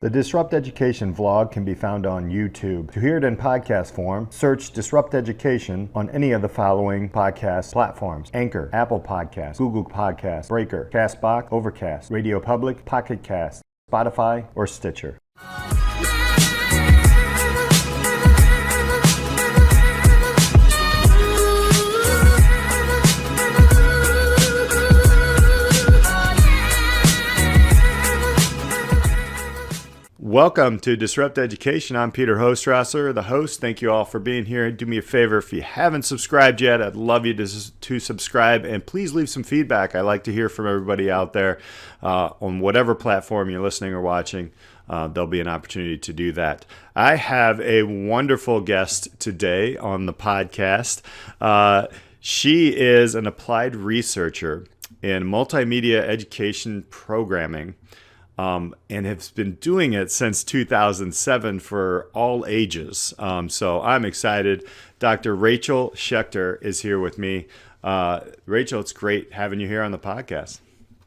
The Disrupt Education vlog can be found on YouTube. To hear it in podcast form, search Disrupt Education on any of the following podcast platforms: Anchor, Apple Podcasts, Google Podcasts, Breaker, Castbox, Overcast, Radio Public, Pocket Cast, Spotify, or Stitcher. Welcome to Disrupt Education. I'm Peter Hostrasser, the host. Thank you all for being here. Do me a favor, if you haven't subscribed yet, I'd love you to subscribe, and please leave some feedback. I like to hear from everybody out there on whatever platform you're listening or watching. There'll be an opportunity to do that. I have a wonderful guest today on the podcast. She is an applied researcher in multimedia education programming. And has been doing it since 2007 for all ages. So I'm excited. Dr. Rachel Schechter is here with me. Rachel, it's great having you here on the podcast.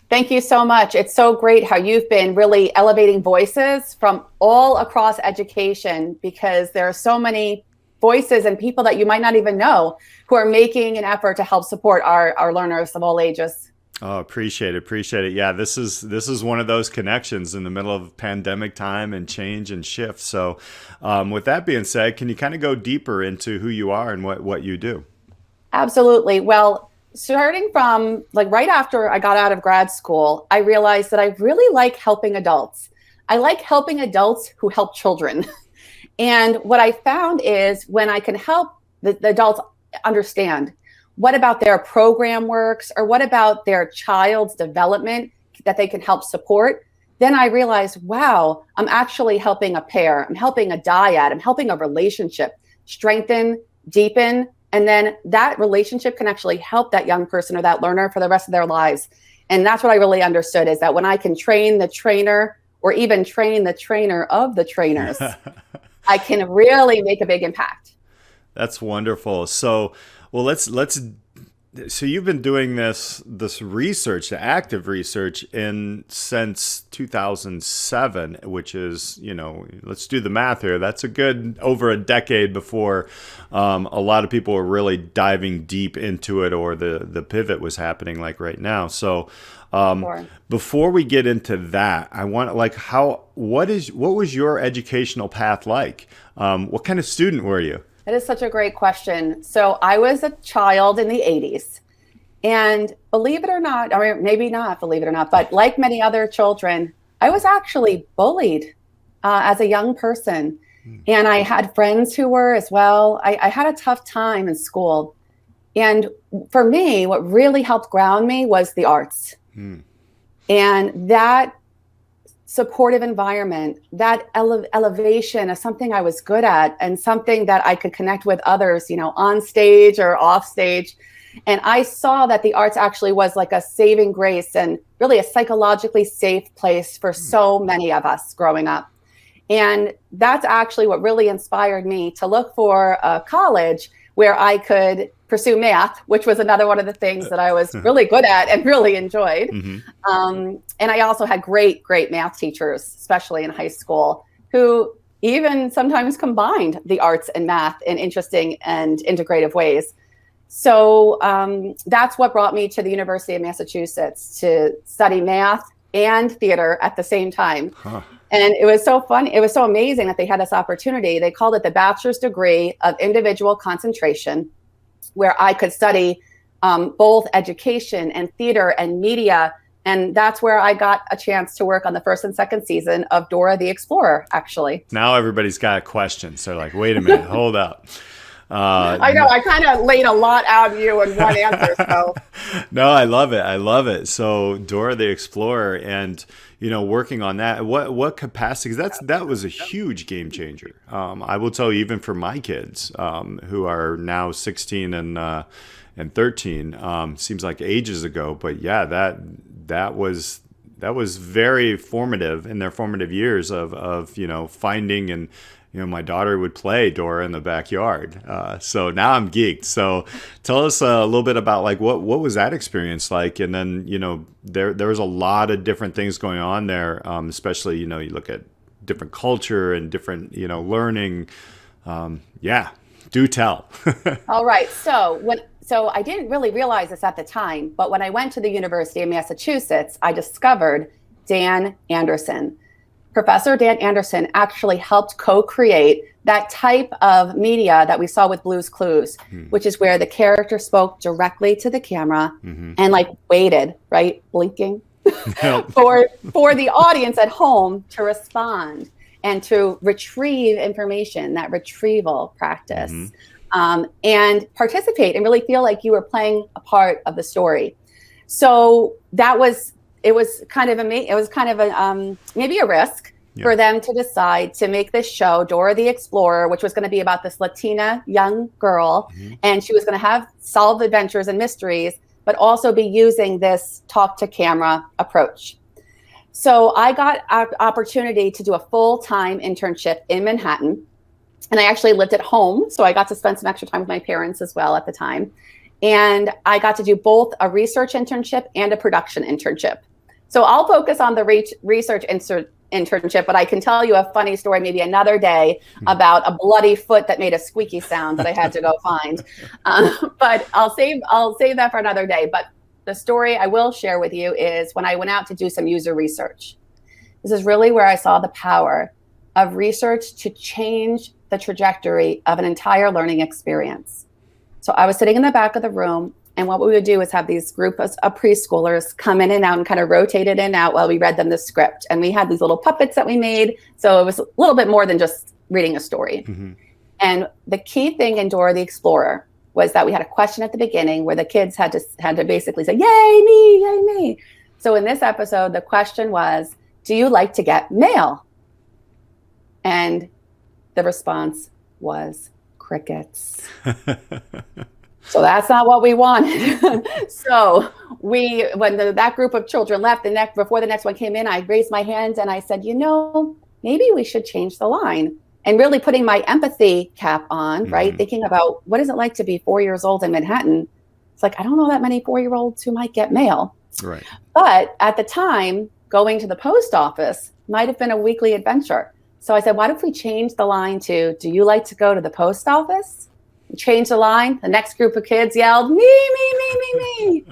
Thank you so much. It's so great how you've been really elevating voices from all across education, because there are so many voices and people that you might not even know who are making an effort to help support our learners of all ages. Oh, appreciate it. Yeah, this is one of those connections in the middle of pandemic time and change and shift. So with that being said, can you kind of go deeper into who you are and what you do? Absolutely. Well, starting from right after I got out of grad school, I realized that I really like helping adults. I like helping adults who help children. And what I found is when I can help the adults understand what about their program works, or what about their child's development that they can help support, then I realized, wow, I'm actually helping a pair. I'm helping a dyad. I'm helping a relationship strengthen, deepen, and then that relationship can actually help that young person or that learner for the rest of their lives. And that's what I really understood, is that when I can train the trainer, or even train the trainer of the trainers, I can really make a big impact. That's wonderful. So, well, so you've been doing this research, the active research, since 2007, which is, let's do the math here. That's a good over a decade before a lot of people were really diving deep into it, or the pivot was happening like right now. So before we get into that, I want what was your educational path like? What kind of student were you? That is such a great question. So I was a child in the 80s, and believe it or not, or maybe not believe it or not, but like many other children, I was actually bullied as a young person. And I had friends who were as well. I had a tough time in school. And for me, what really helped ground me was the arts. And that supportive environment, that elevation of something I was good at and something that I could connect with others, on stage or off stage. And I saw that the arts actually was like a saving grace and really a psychologically safe place for so many of us growing up. And that's actually what really inspired me to look for a college where I could pursue math, which was another one of the things that I was really good at and really enjoyed. And I also had great math teachers, especially in high school, who even sometimes combined the arts and math in interesting and integrative ways. So that's what brought me to the University of Massachusetts to study math and theater at the same time. And it was so fun. It was so amazing that they had this opportunity. They called it the Bachelor's Degree of Individual Concentration, where I could study both education and theater and media. And that's where I got a chance to work on the first and second season of Dora the Explorer, actually. Now everybody's got a question. So like, wait a minute, hold up. I know, I kind of laid a lot out of you in one answer. So. No, I love it. So Dora the Explorer, and working on that, what capacity? Because that was a huge game changer. I will tell you, even for my kids, who are now 16 and 13, seems like ages ago, but yeah, that was very formative in their formative years of finding and. My daughter would play Dora in the backyard. So now I'm geeked. So tell us a little bit about what was that experience like? And then, there was a lot of different things going on there. Especially, you look at different culture and different, learning. Yeah, do tell. All right. So I didn't really realize this at the time, but when I went to the University of Massachusetts, I discovered Dan Anderson. Professor Dan Anderson actually helped co-create that type of media that we saw with Blue's Clues, which is where the character spoke directly to the camera and like waited, right, blinking, for the audience at home to respond and to retrieve information, that retrieval practice, and participate and really feel like you were playing a part of the story. So it was kind of maybe a risk for them to decide to make this show, Dora the Explorer, which was going to be about this Latina young girl, and she was going to have solve adventures and mysteries, but also be using this talk to camera approach. So I got an opportunity to do a full-time internship in Manhattan, and I actually lived at home, so I got to spend some extra time with my parents as well at the time. And I got to do both a research internship and a production internship. So I'll focus on the research internship, but I can tell you a funny story maybe another day about a bloody foot that made a squeaky sound that I had to go find. But I'll save that for another day. But the story I will share with you is when I went out to do some user research. This is really where I saw the power of research to change the trajectory of an entire learning experience. So I was sitting in the back of the room, and what we would do is have these groups of preschoolers come in and out and kind of rotate in and out while we read them the script. And we had these little puppets that we made. So it was a little bit more than just reading a story. And the key thing in Dora the Explorer was that we had a question at the beginning where the kids had to basically say, yay, me, yay, me. So in this episode, the question was, do you like to get mail? And the response was crickets. So that's not what we wanted. So when that group of children left, before the next one came in, I raised my hand and I said, maybe we should change the line. And really putting my empathy cap on, right? Thinking about what is it like to be 4 years old in Manhattan? It's like, I don't know that many 4-year-olds who might get mail. Right. But at the time, going to the post office might have been a weekly adventure. So I said, what if we change the line to, do you like to go to the post office? We changed the line. The next group of kids yelled, me, me, me, me, me.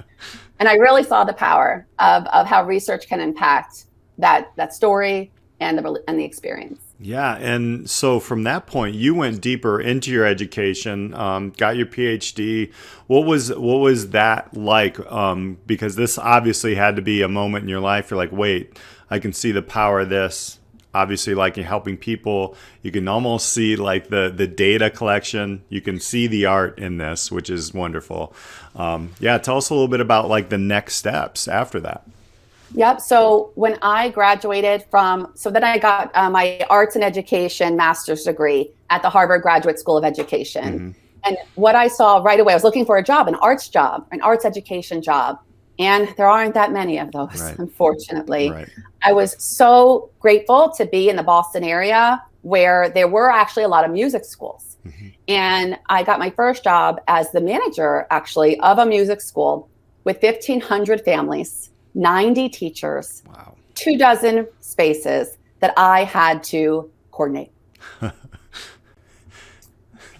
And I really saw the power of how research can impact that story and the experience. Yeah. And so from that point, you went deeper into your education, got your Ph.D. What was that like? Because this obviously had to be a moment in your life. You're like, wait, I can see the power of this. Obviously, like you're helping people, you can almost see like the data collection. You can see the art in this, which is wonderful. Tell us a little bit about like the next steps after that. Yep. So when I graduated then I got my arts and education master's degree at the Harvard Graduate School of Education. And what I saw right away, I was looking for a job, an arts education job. And there aren't that many of those, unfortunately. Right. I was so grateful to be in the Boston area where there were actually a lot of music schools. And I got my first job as the manager, actually, of a music school with 1,500 families, 90 teachers, 24 spaces that I had to coordinate.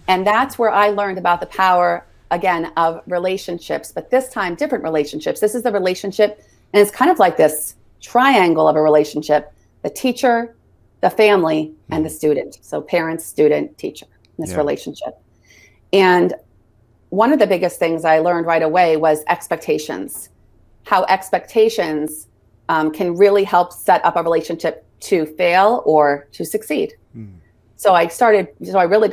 And that's where I learned about the power, again, of relationships, but this time different relationships. This is the relationship, and it's kind of like this triangle of a relationship: the teacher, the family, and the student. So parents, student, teacher, this relationship. And one of the biggest things I learned right away was expectations, how expectations can really help set up a relationship to fail or to succeed. So I really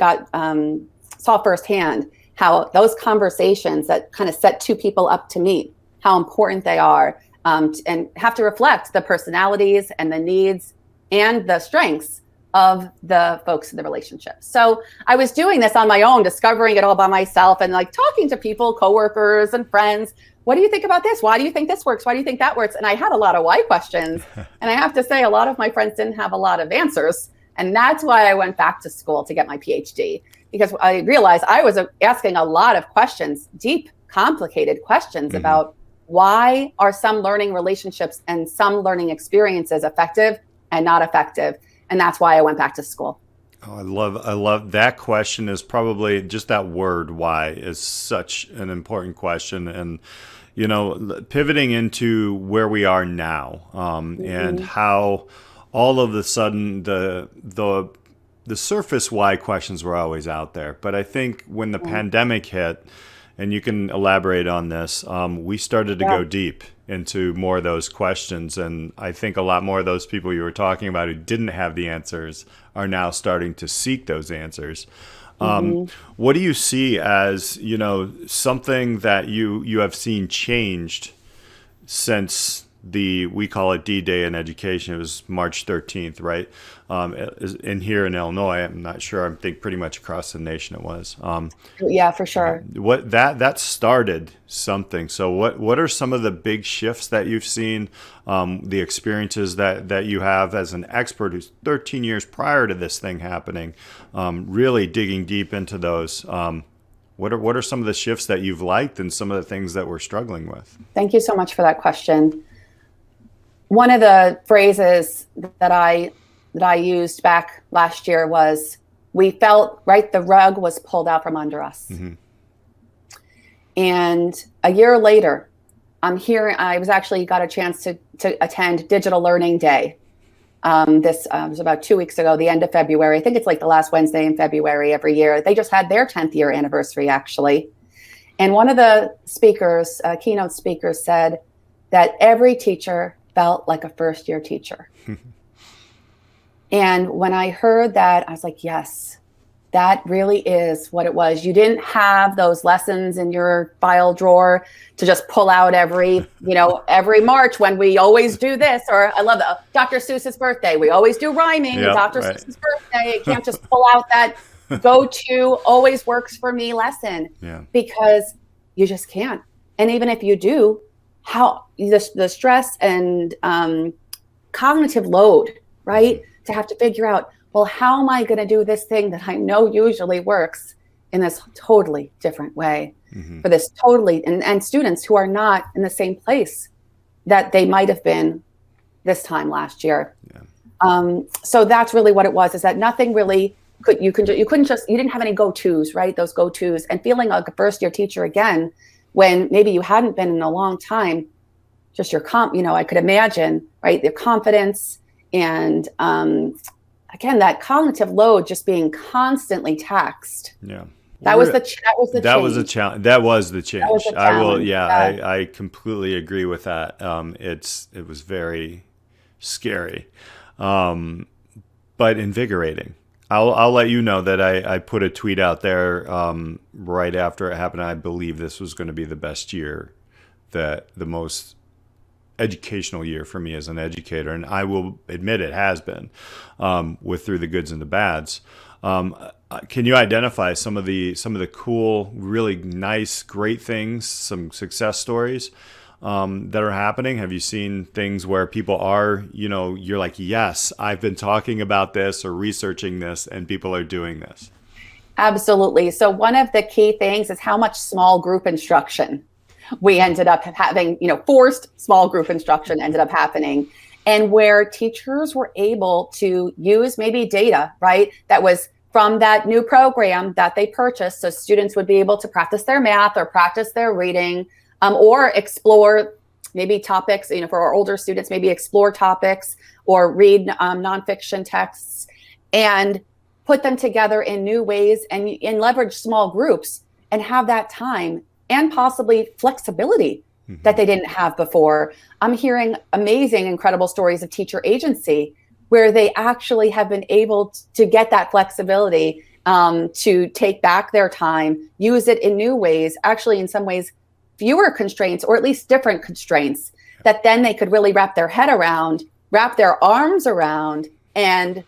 saw firsthand how those conversations that kind of set two people up to meet, how important they are, and have to reflect the personalities and the needs and the strengths of the folks in the relationship. So I was doing this on my own, discovering it all by myself and like talking to people, coworkers and friends. What do you think about this? Why do you think this works? Why do you think that works? And I had a lot of why questions. And I have to say, a lot of my friends didn't have a lot of answers. And that's why I went back to school to get my PhD, because I realized I was asking a lot of questions, deep, complicated questions about why are some learning relationships and some learning experiences effective and not effective? And that's why I went back to school. Oh, I love that question. Is probably just that word why is such an important question. And pivoting into where we are now, and how all of a sudden the surface why questions were always out there. But I think when the pandemic hit, and you can elaborate on this, we started to go deep into more of those questions. And I think a lot more of those people you were talking about who didn't have the answers are now starting to seek those answers. What do you see as, something that you have seen changed since we call it D-Day in education? It was March 13th, right? In here in Illinois, I'm not sure. I think pretty much across the nation it was. Yeah, for sure. What that started something. So what are some of the big shifts that you've seen? The experiences that you have as an expert who's 13 years prior to this thing happening, really digging deep into those. What are some of the shifts that you've liked and some of the things that we're struggling with? Thank you so much for that question. One of the phrases that I used back last year was, we felt, right, the rug was pulled out from under us. And a year later, I was actually got a chance to attend Digital Learning Day. This was about 2 weeks ago, the end of February. I think it's like the last Wednesday in February every year. They just had their 10th year anniversary, actually. And one of the speakers, keynote speakers, said that every teacher felt like a first-year teacher. And when I heard that, I was like, yes, that really is what it was. You didn't have those lessons in your file drawer to just pull out every March when we always do this. Or I love Dr. Seuss's birthday. We always do rhyming. Dr. Seuss's birthday. You can't just pull out that go-to always works for me lesson, because you just can't. And even if you do, how the stress and cognitive load, right? To have to figure out, well, how am I going to do this thing that I know usually works in this totally different way for this totally, and students who are not in the same place that they might have been this time last year. So that's really what it was, is that nothing really you didn't have any go-tos, right? Those go-tos, and feeling like a first-year teacher again, when maybe you hadn't been in a long time, just your I could imagine, right? Their confidence and, again, that cognitive load just being constantly taxed. That was the challenge. That was the change. I completely agree with that. It was very scary, but invigorating. I'll let you know that I put a tweet out there right after it happened. I believe this was going to be the best year, the most educational year for me as an educator, and I will admit it has been, with through the goods and the bads. Can you identify some of the cool, really nice, great things, some success stories that are happening? Have you seen things where people are, you're like, yes, I've been talking about this or researching this, and people are doing this? Absolutely. So one of the key things is how much small group instruction we ended up having, forced small group instruction ended up happening, and where teachers were able to use maybe data, right, that was from that new program that they purchased. So students would be able to practice their math or practice their reading, or explore maybe topics, for our older students, maybe explore topics or read nonfiction texts, and put them together in new ways and leverage small groups and have that time and possibly flexibility that they didn't have before. I'm hearing amazing, incredible stories of teacher agency where they actually have been able to get that flexibility, to take back their time, use it in new ways, actually in some ways fewer constraints, or at least different constraints, that then they could really wrap their head around, wrap their arms around, and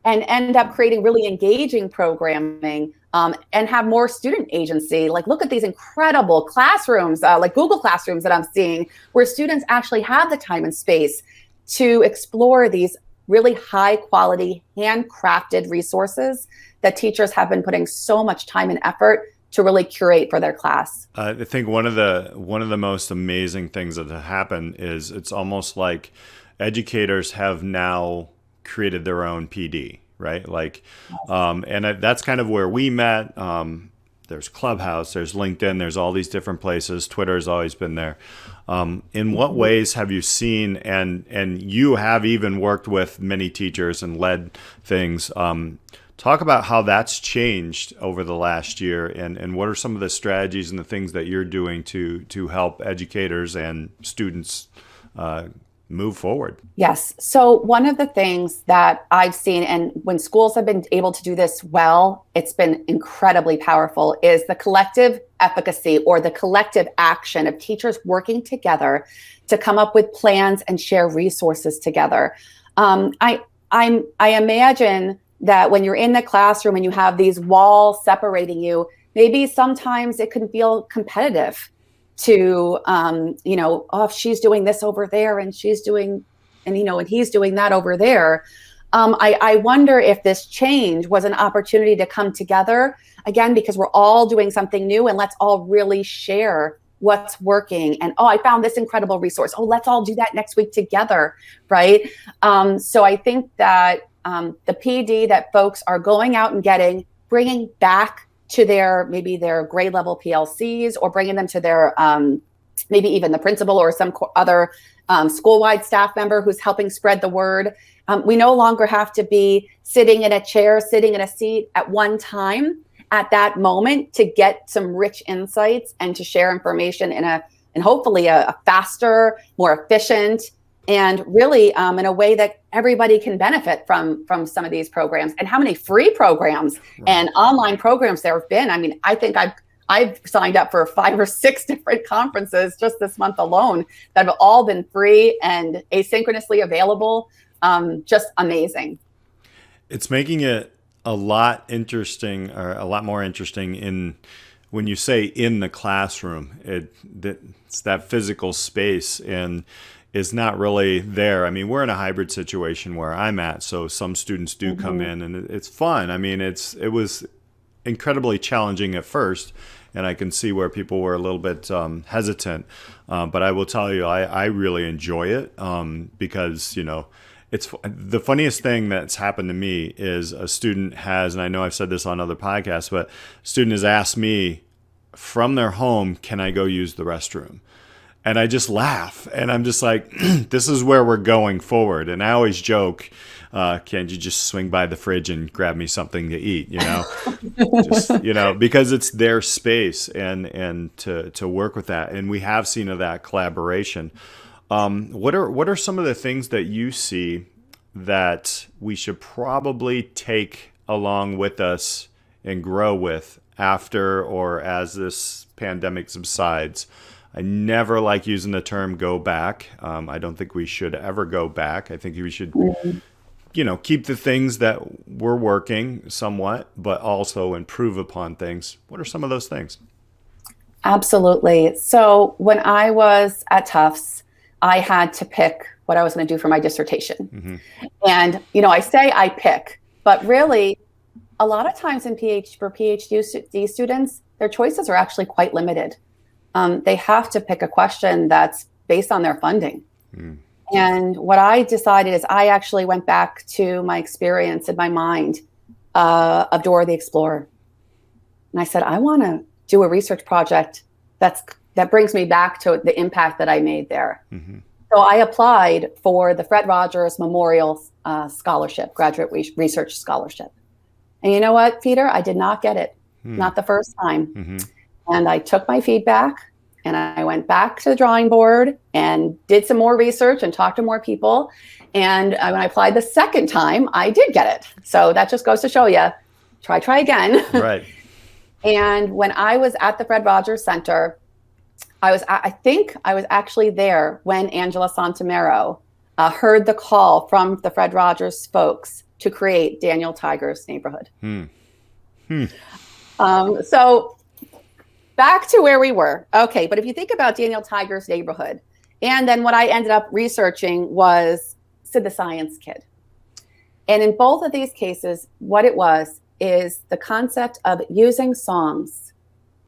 end up creating really engaging programming, and have more student agency. Like, look at these incredible classrooms, like Google Classrooms that I'm seeing, where students actually have the time and space to explore these really high quality, handcrafted resources that teachers have been putting so much time and effort to really curate for their class. I think one of the most amazing things that have happened is it's almost like educators have now created their own PD, right? Like, that's kind of where we met. There's Clubhouse, there's LinkedIn, there's all these different places. Twitter has always been there. In what ways have you seen, and you have even worked with many teachers and led things, talk about how that's changed over the last year, and what are some of the strategies and the things that you're doing to help educators and students move forward? Yes. So one of the things that I've seen, and when schools have been able to do this well, it's been incredibly powerful, is the collective efficacy or the collective action of teachers working together to come up with plans and share resources together. I imagine that when you're in the classroom and you have these walls separating you, maybe sometimes it can feel competitive to, oh, she's doing this over there and she's doing, and he's doing that over there. I wonder if this change was an opportunity to come together again, because we're all doing something new, and let's all really share what's working. And, oh, I found this incredible resource. Oh, let's all do that next week together. Right. So I think that the PD that folks are going out and bringing back to maybe their grade level PLCs, or bringing them to their, maybe even the principal or some other school-wide staff member who's helping spread the word. We no longer have to be sitting in a chair, sitting in a seat at one time at that moment to get some rich insights and to share information in hopefully a faster, more efficient, and really in a way that everybody can benefit from some of these programs. And how many free programs and online programs there have been. I mean, I think I've signed up for 5 or 6 different conferences just this month alone that have all been free and asynchronously available. Just amazing. It's making it a lot interesting, or a lot more interesting in when you say in the classroom. It's that physical space and is not really there. I mean, we're in a hybrid situation where I'm at, so some students do come in, and it's fun. I mean, it was incredibly challenging at first, and I can see where people were a little bit hesitant. But I will tell you, I really enjoy it because, it's the funniest thing that's happened to me is a student has, and I know I've said this on other podcasts, but a student has asked me from their home, can I go use the restroom? And I just laugh, and I'm just like, this is where we're going forward. And I always joke, can't you just swing by the fridge and grab me something to eat, just, because it's their space, and to work with that. And we have seen of that collaboration. What are some of the things that you see that we should probably take along with us and grow with after or as this pandemic subsides? I never like using the term go back. I don't think we should ever go back. I think we should, keep the things that were working somewhat, but also improve upon things. What are some of those things? Absolutely. So when I was at Tufts, I had to pick what I was going to do for my dissertation. And, I say I pick, but really a lot of times for PhD students, their choices are actually quite limited. They have to pick a question that's based on their funding. And what I decided is I actually went back to my experience in my mind of Dora the Explorer. And I said, I want to do a research project that brings me back to the impact that I made there. So I applied for the Fred Rogers Memorial Scholarship, Graduate Research Scholarship. And you know what, Peter? I did not get it. Not the first time. And I took my feedback and I went back to the drawing board and did some more research and talked to more people. And when I applied the second time, I did get it. So that just goes to show you, try again. Right. And when I was at the Fred Rogers Center, I think I was actually there when Angela Santomero heard the call from the Fred Rogers folks to create Daniel Tiger's neighborhood. So back to where we were. Okay, but if you think about Daniel Tiger's neighborhood, and then what I ended up researching was Sid the Science Kid. And in both of these cases, what it was is the concept of using songs,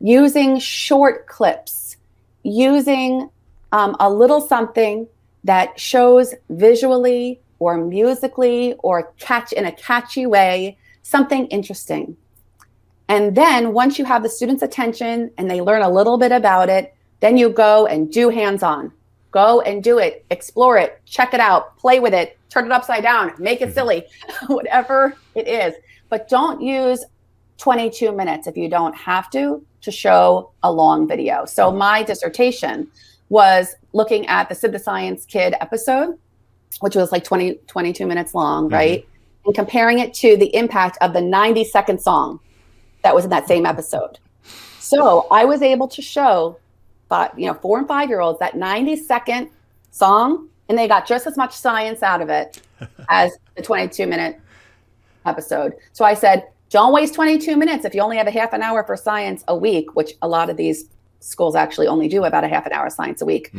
using short clips, using a little something that shows visually or musically or catch in a catchy way, something interesting. And then once you have the student's attention and they learn a little bit about it, then you go and do hands-on. Go and do it, explore it, check it out, play with it, turn it upside down, make it silly, whatever it is. But don't use 22 minutes if you don't have to show a long video. So my dissertation was looking at the Sid the Science Kid episode, which was like 22 minutes long, right? And comparing it to the impact of the 90-second song that was in that same episode. So I was able to show 4 and 5-year-olds that 90-second song, and they got just as much science out of it as the 22-minute episode. So I said, don't waste 22 minutes if you only have a half an hour for science a week, which a lot of these schools actually only do about a half an hour of science a week.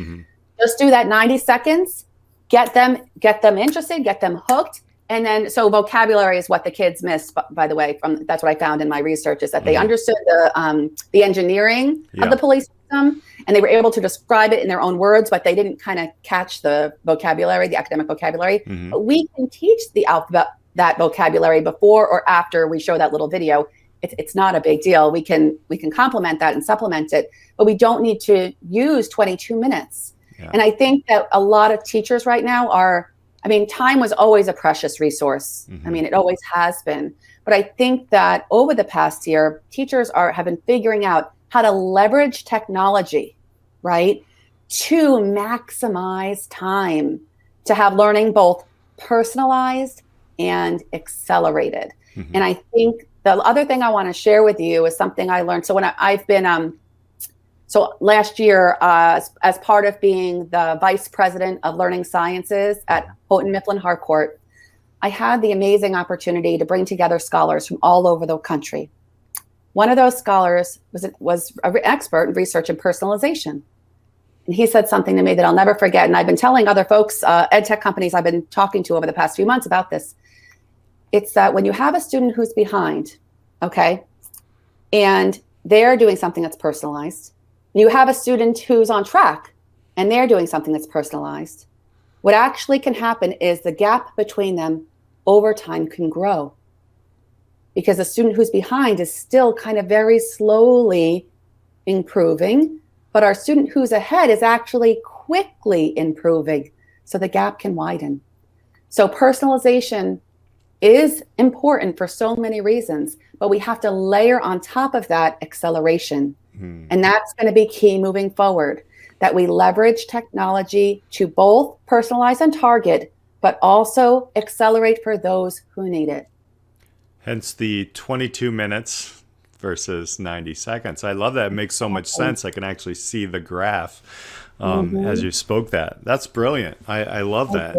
Just do that 90 seconds, get them interested, get them hooked. And then, so vocabulary is what the kids missed, by the way, that's what I found in my research, is that they understood the engineering of the police system, and they were able to describe it in their own words, but they didn't kind of catch the vocabulary, the academic vocabulary. But we can teach the alphabet, that vocabulary, before or after we show that little video. It's not a big deal. We can complement that and supplement it, but we don't need to use 22 minutes. And I think that a lot of teachers right now time was always a precious resource. It always has been. But I think that over the past year, teachers have been figuring out how to leverage technology, right, to maximize time, to have learning both personalized and accelerated. And I think the other thing I want to share with you is something I learned. So when I've been, so last year, as part of being the vice president of learning sciences at Houghton Mifflin Harcourt, I had the amazing opportunity to bring together scholars from all over the country. One of those scholars was an expert in research and personalization. And he said something to me that I'll never forget. And I've been telling other folks, EdTech companies I've been talking to over the past few months about this. It's that when you have a student who's behind, okay, and they're doing something that's personalized, you have a student who's on track and they're doing something that's personalized, what actually can happen is the gap between them over time can grow, because the student who's behind is still kind of very slowly improving, but our student who's ahead is actually quickly improving, so the gap can widen. So personalization is important for so many reasons, but we have to layer on top of that acceleration. And that's going to be key moving forward, that we leverage technology to both personalize and target, but also accelerate for those who need it. Hence the 22 minutes versus 90 seconds. I love that. It makes so much sense. I can actually see the graph as you spoke that. That's brilliant. I love that.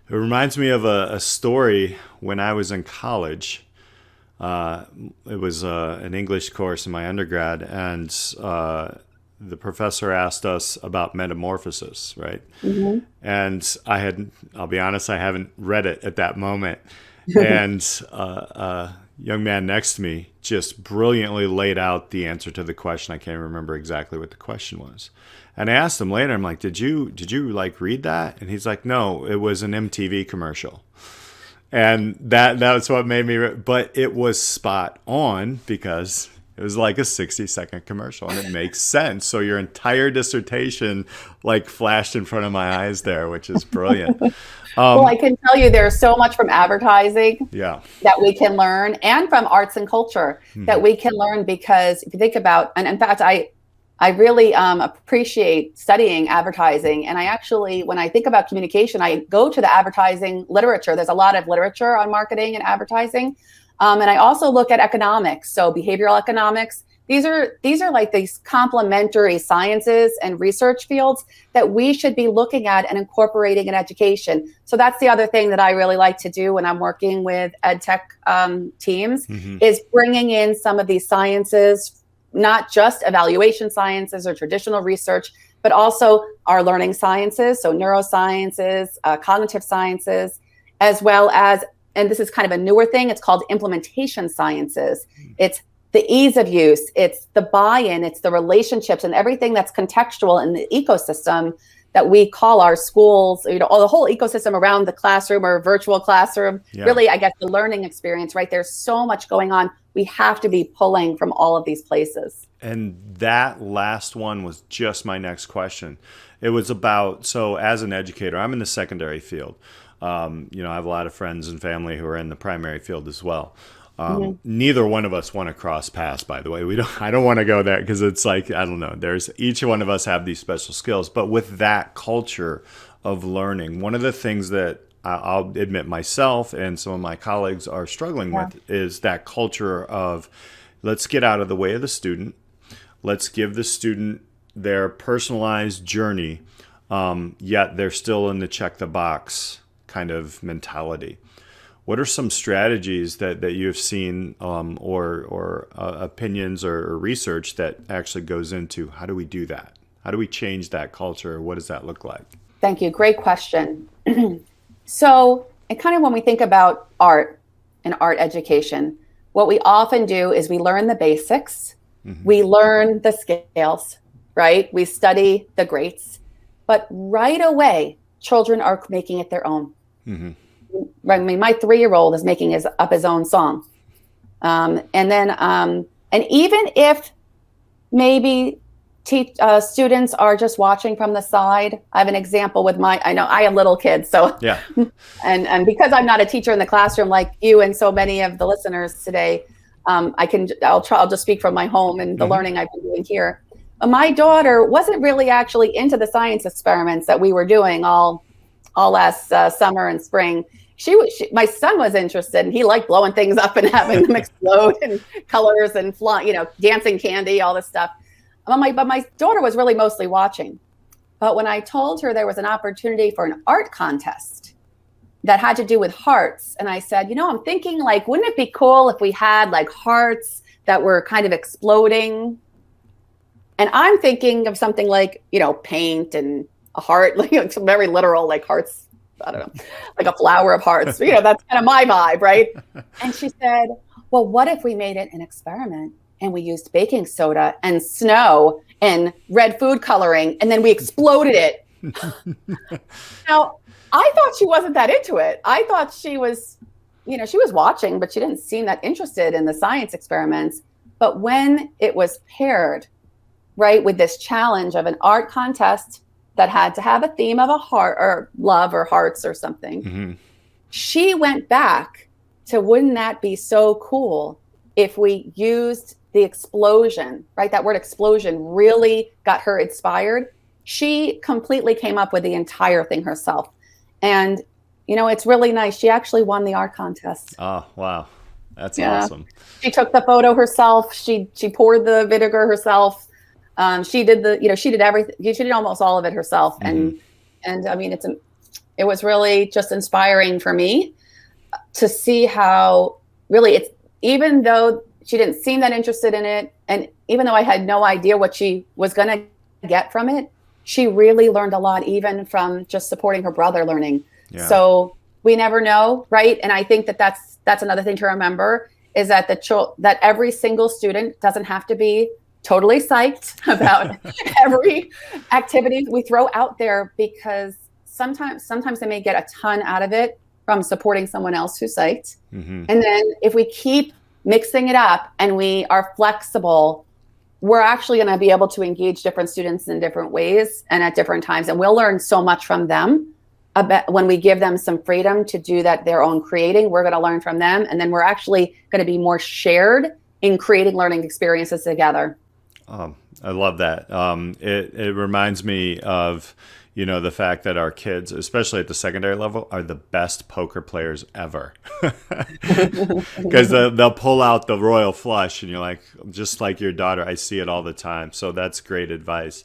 It reminds me of a story when I was in college. It was an English course in my undergrad, and the professor asked us about metamorphosis, right? And I'll be honest, I haven't read it at that moment. And a young man next to me just brilliantly laid out the answer to the question. I can't remember exactly what the question was. And I asked him later, I'm like, did you like read that? And he's like, no, it was an MTV commercial. And that was what made me, but it was spot on, because it was like a 60-second commercial, and it makes sense. So your entire dissertation like flashed in front of my eyes there, which is brilliant. Well, I can tell you there's so much from advertising that we can learn, and from arts and culture that we can learn, because if you think about, and in fact, I really appreciate studying advertising. And I actually, when I think about communication, I go to the advertising literature. There's a lot of literature on marketing and advertising. And I also look at economics, so behavioral economics. These are like these complementary sciences and research fields that we should be looking at and incorporating in education. So that's the other thing that I really like to do when I'm working with EdTech teams, is bringing in some of these sciences, not just evaluation sciences or traditional research, but also our learning sciences, so neurosciences, cognitive sciences, as well as, and this is kind of a newer thing, it's called implementation sciences. It's the ease of use, it's the buy-in, it's the relationships and everything that's contextual in the ecosystem that we call our schools, all the whole ecosystem around the classroom or virtual classroom, really, I guess the learning experience, right? There's so much going on. We have to be pulling from all of these places. And that last one was just my next question. It was about, so as an educator, I'm in the secondary field. I have a lot of friends and family who are in the primary field as well. Neither one of us want to cross paths, by the way. I don't want to go there because it's like, I don't know, each one of us have these special skills. But with that culture of learning, one of the things that I'll admit myself and some of my colleagues are struggling with is that culture of, let's get out of the way of the student. Let's give the student their personalized journey, yet they're still in the check the box kind of mentality. What are some strategies that you've seen or opinions or research that actually goes into how do we do that? How do we change that culture? What does that look like? Thank you. Great question. So, and kind of when we think about art and art education, what we often do is we learn the basics. We learn the scales, right? We study the greats, but right away, children are making it their own. I mean, my 3-year-old is making up his own song. And even if maybe students are just watching from the side, I have an example with I know I have little kids, so yeah. and because I'm not a teacher in the classroom like you and so many of the listeners today, I'll just speak from my home and the learning I've been doing here. My daughter wasn't really actually into the science experiments that we were doing all last summer and spring. My son was interested, and he liked blowing things up and having them explode and colors and dancing candy, all this stuff. But my daughter was really mostly watching. But when I told her there was an opportunity for an art contest that had to do with hearts, and I said, I'm thinking, like, wouldn't it be cool if we had like hearts that were kind of exploding? And I'm thinking of something like, paint and a heart, like some very literal, like hearts. I don't know, like a flower of hearts. That's kind of my vibe, right? And she said, well, what if we made it an experiment and we used baking soda and snow and red food coloring, and then we exploded it? Now, I thought she wasn't that into it. I thought she was, she was watching, but she didn't seem that interested in the science experiments. But when it was paired, right, with this challenge of an art contest that had to have a theme of a heart or love or hearts or something, she went back to, wouldn't that be so cool if we used the explosion, right? That word explosion really got her inspired. She completely came up with the entire thing herself. And, it's really nice. She actually won the art contest. Oh, wow. That's awesome. She took the photo herself. She poured the vinegar herself. She did she did everything. She did almost all of it herself. And I mean, it was really just inspiring for me to see how really it's, even though she didn't seem that interested in it, and even though I had no idea what she was going to get from it, she really learned a lot, even from just supporting her brother learning. Yeah. So we never know, right? And I think that's another thing to remember, is that that every single student doesn't have to be totally psyched about every activity we throw out there, because sometimes they may get a ton out of it from supporting someone else who's psyched. And then if we keep mixing it up and we are flexible, we're actually going to be able to engage different students in different ways and at different times. And we'll learn so much from them about when we give them some freedom to do that, their own creating. We're going to learn from them. And then we're actually going to be more shared in creating learning experiences together. I love that. It reminds me of, the fact that our kids, especially at the secondary level, are the best poker players ever. Because they'll pull out the royal flush and you're like, just like your daughter, I see it all the time. So that's great advice.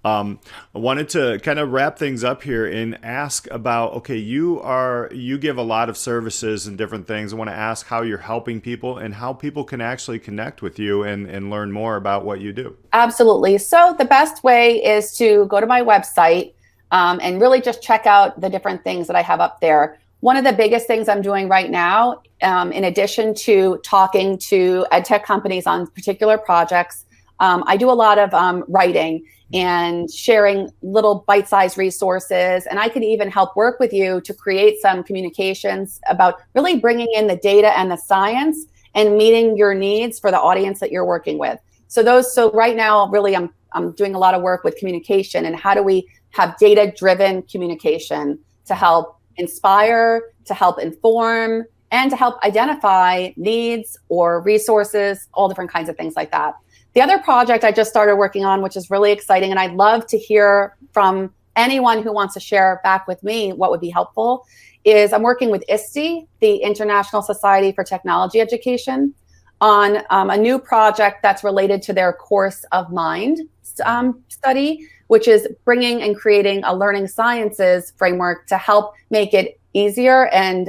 I wanted to kind of wrap things up here and ask about, okay, you give a lot of services and different things. I want to ask how you're helping people and how people can actually connect with you and learn more about what you do. Absolutely. So the best way is to go to my website and really just check out the different things that I have up there. One of the biggest things I'm doing right now, in addition to talking to EdTech companies on particular projects, I do a lot of writing. and sharing little bite-sized resources. And I could even help work with you to create some communications about really bringing in the data and the science and meeting your needs for the audience that you're working with. So right now, really, I'm doing a lot of work with communication and how do we have data-driven communication to help inspire, to help inform, and to help identify needs or resources, all different kinds of things like that. The other project I just started working on, which is really exciting, and I'd love to hear from anyone who wants to share back with me what would be helpful, is I'm working with ISTE, the International Society for Technology Education, on a new project that's related to their course of mind study, which is bringing and creating a learning sciences framework to help make it easier and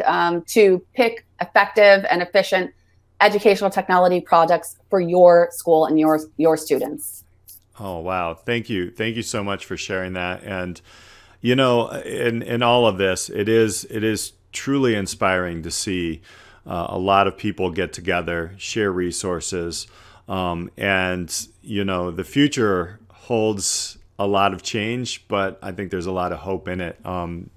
to pick effective and efficient educational technology projects for your school and your students. Oh, wow. Thank you. Thank you so much for sharing that. And, you know, in all of this, it is truly inspiring to see a lot of people get together, share resources, and, you know, the future holds a lot of change, but I think there's a lot of hope in it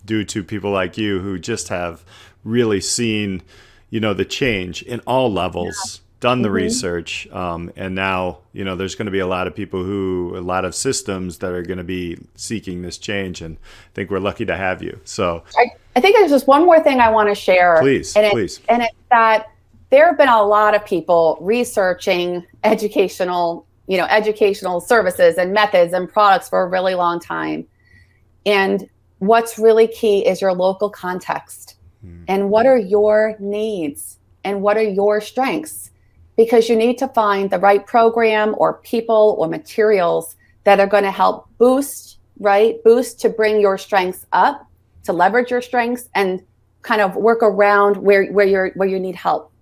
due to people like you who just have really seen, you know, the change in all levels, done the research, and now, you know, there's going to be a lot of systems that are going to be seeking this change, and I think we're lucky to have you. So I think there's just one more thing I want to share. Please. And it's that there have been a lot of people researching educational services and methods and products for a really long time. And what's really key is your local context. And what are your needs and what are your strengths? Because you need to find the right program or people or materials that are going to help boost to bring your strengths up, to leverage your strengths and kind of work around where you need help,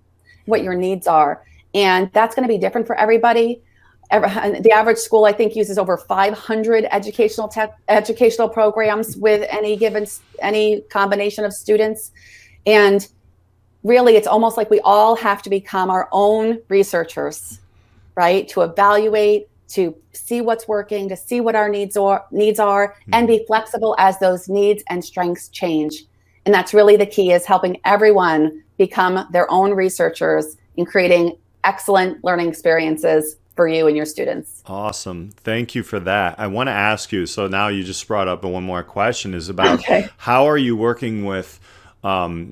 what your needs are. And that's going to be different for everybody. The average school, I think, uses over 500 educational programs with any combination of students. And really, it's almost like we all have to become our own researchers, right? To evaluate, to see what's working, to see what our needs are, and be flexible as those needs and strengths change. And that's really the key, is helping everyone become their own researchers in creating excellent learning experiences for you and your students. Awesome. Thank you for that. I want to ask you, so now you just brought up one more question, is about how are you working with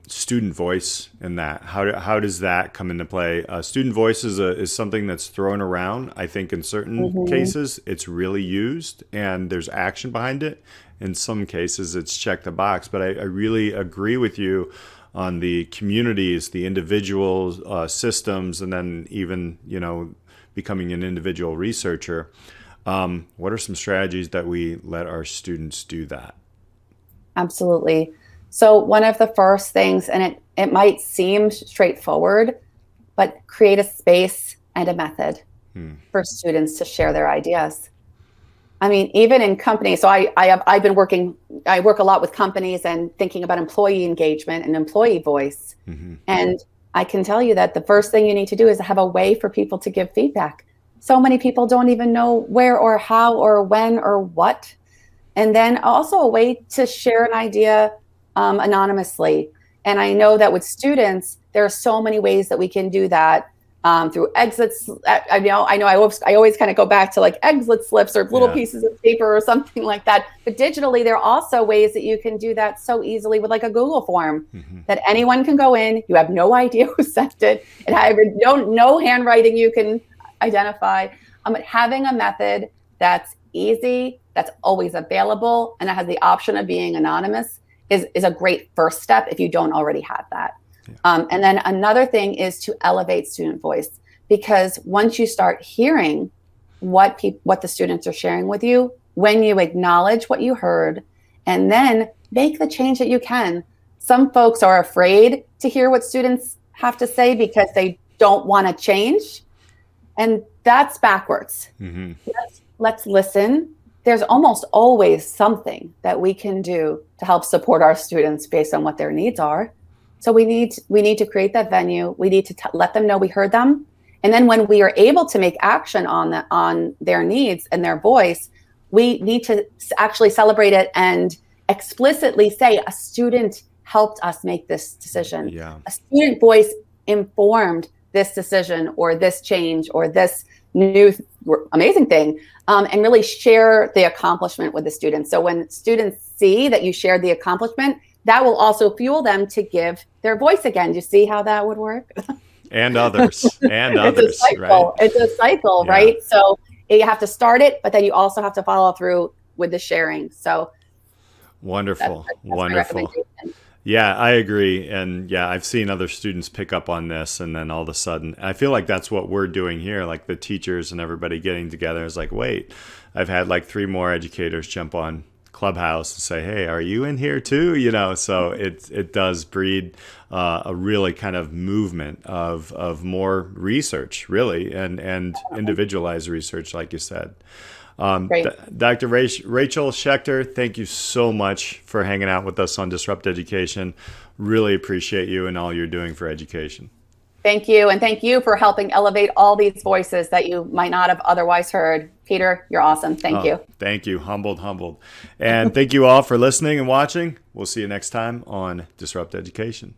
student voice in that? How does that come into play? Student voice is something that's thrown around. I think in certain cases it's really used and there's action behind it. In some cases it's check the box, but I really agree with you on the communities, the individual systems, and then even, you know, becoming an individual researcher. What are some strategies that we let our students do that? Absolutely. So one of the first things, and it might seem straightforward, but create a space and a method for students to share their ideas. I mean, even in companies, so I work a lot with companies and thinking about employee engagement and employee voice. And I can tell you that the first thing you need to do is have a way for people to give feedback. So many people don't even know where or how or when or what. And then also a way to share an idea anonymously. And I know that with students, there are so many ways that we can do that through exits. I always kind of go back to like exit slips or little pieces of paper or something like that. But digitally, there are also ways that you can do that so easily with like a Google form that anyone can go in. You have no idea who sent it. And I have no handwriting you can identify. But having a method that's easy, that's always available, and that has the option of being anonymous is a great first step if you don't already have that. And then another thing is to elevate student voice, because once you start hearing what the students are sharing with you, when you acknowledge what you heard and then make the change that you can. Some folks are afraid to hear what students have to say because they don't want to change. And that's backwards. Let's listen. There's almost always something that we can do to help support our students based on what their needs are. So we need to create that venue. We need to let them know we heard them. And then when we are able to make action on their needs and their voice, we need to actually celebrate it and explicitly say a student helped us make this decision. Yeah. A student voice informed this decision or this change or this new amazing thing, and really share the accomplishment with the students. So when students see that you shared the accomplishment, that will also fuel them to give their voice again. Do you see how that would work? And others, and others, it's a cycle, right? It's a cycle, Yeah. right? So you have to start it, but then you also have to follow through with the sharing. So wonderful, that's my wonderful. recommendation. Yeah, I agree. And yeah, I've seen other students pick up on this, and then all of a sudden, I feel like that's what we're doing here. Like the teachers and everybody getting together is like, wait, I've had like 3 more educators jump on Clubhouse and say, hey, are you in here too? You know, so it does breed a really kind of movement of more research, really, and individualized research, like you said. Great. Dr. Rachel Schechter, thank you so much for hanging out with us on Disrupt Education. Really appreciate you and all you're doing for education. Thank you. And thank you for helping elevate all these voices that you might not have otherwise heard. Peter, you're awesome. Thank you. Thank you. Humbled. And thank you all for listening and watching. We'll see you next time on Disrupt Education.